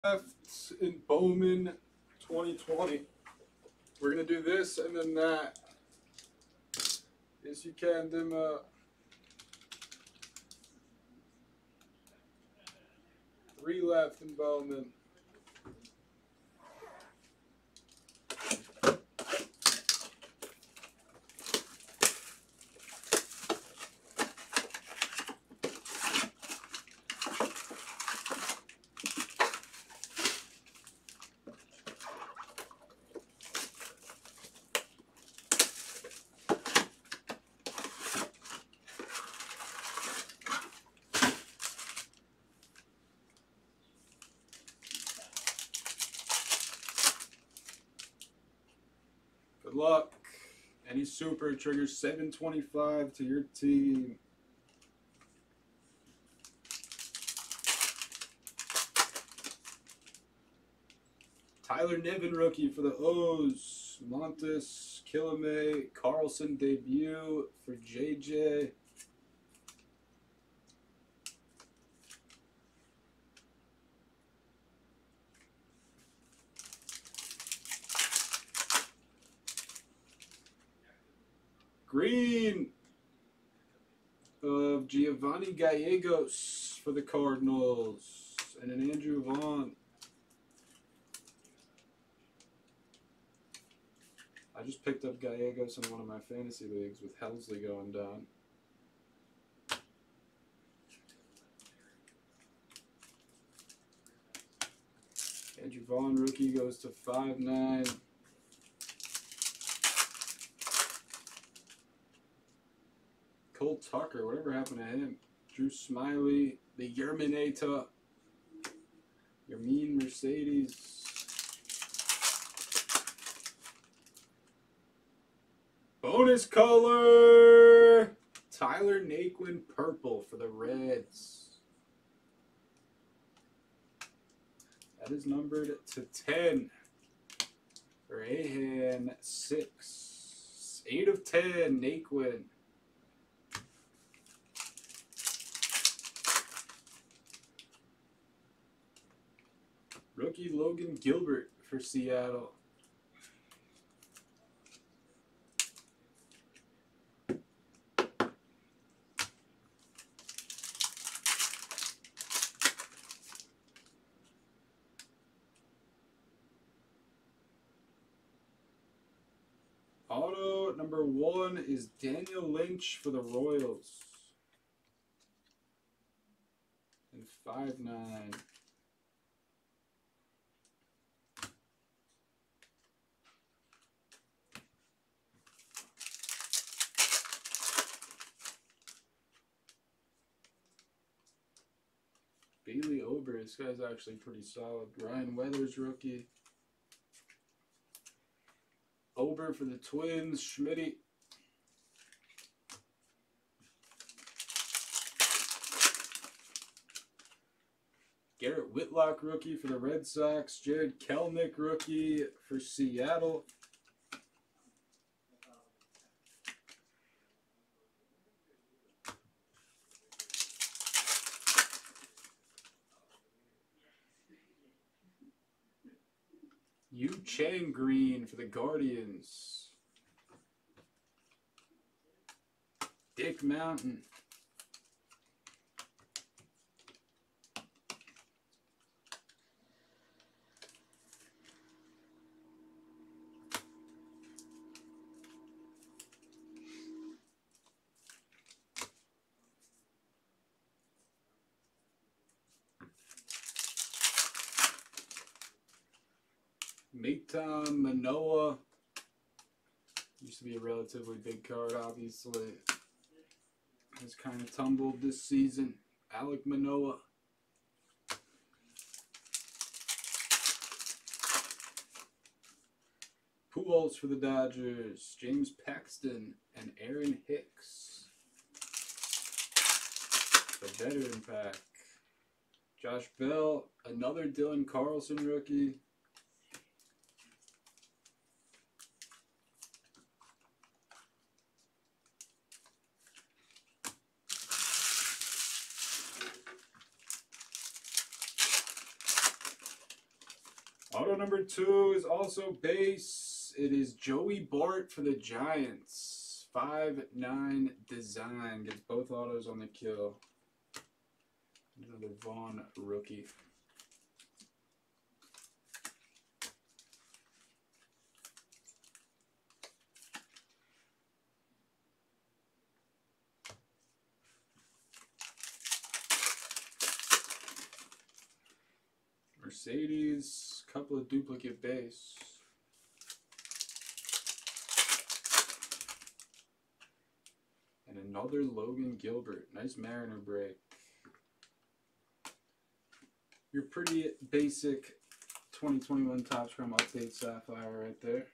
Left in Bowman 2020. We're gonna do this and then that. Yes, you can, Dima. 3 left in Bowman. Good luck. Any super triggers 725 to your team. Tyler Niven rookie for the O's. Montes, Kilame, Carlson debut for JJ. Green of Giovanni Gallegos for the Cardinals. And an Andrew Vaughn. I just picked up Gallegos in one of my fantasy leagues with Helsley going down. Andrew Vaughn rookie goes to 5.9. Cole Tucker, whatever happened to him? Drew Smiley, the Yerminator, Yermin Mercedes. Bonus color, Tyler Naquin purple for the Reds. That is numbered to 10. For Ahan, 6. 8 of 10, Naquin. Rookie Logan Gilbert for Seattle. Auto number 1 is Daniel Lynch for the Royals. And 5.9. Bailey Ober, this guy's actually pretty solid. Ryan Weathers rookie. Ober for the Twins, Schmitty. Garrett Whitlock rookie for the Red Sox. Jared Kelnick rookie for Seattle. Yu Chang green for the Guardians. Dick Mountain. Maton Manoah. Used to be a relatively big card, obviously. Has kind of tumbled this season. Alek Manoah. Pujols for the Dodgers. James Paxton and Aaron Hicks. The veteran pack. Josh Bell. Another Dylan Carlson rookie. Auto number 2 is also base. It is Joey Bart for the Giants. 5/9 design. Gets both autos on the kill. Another Vaughn rookie. Mercedes, couple of duplicate base. And another Logan Gilbert. Nice Mariner break. Your pretty basic 2021 Topps Chrome Update Sapphire right there.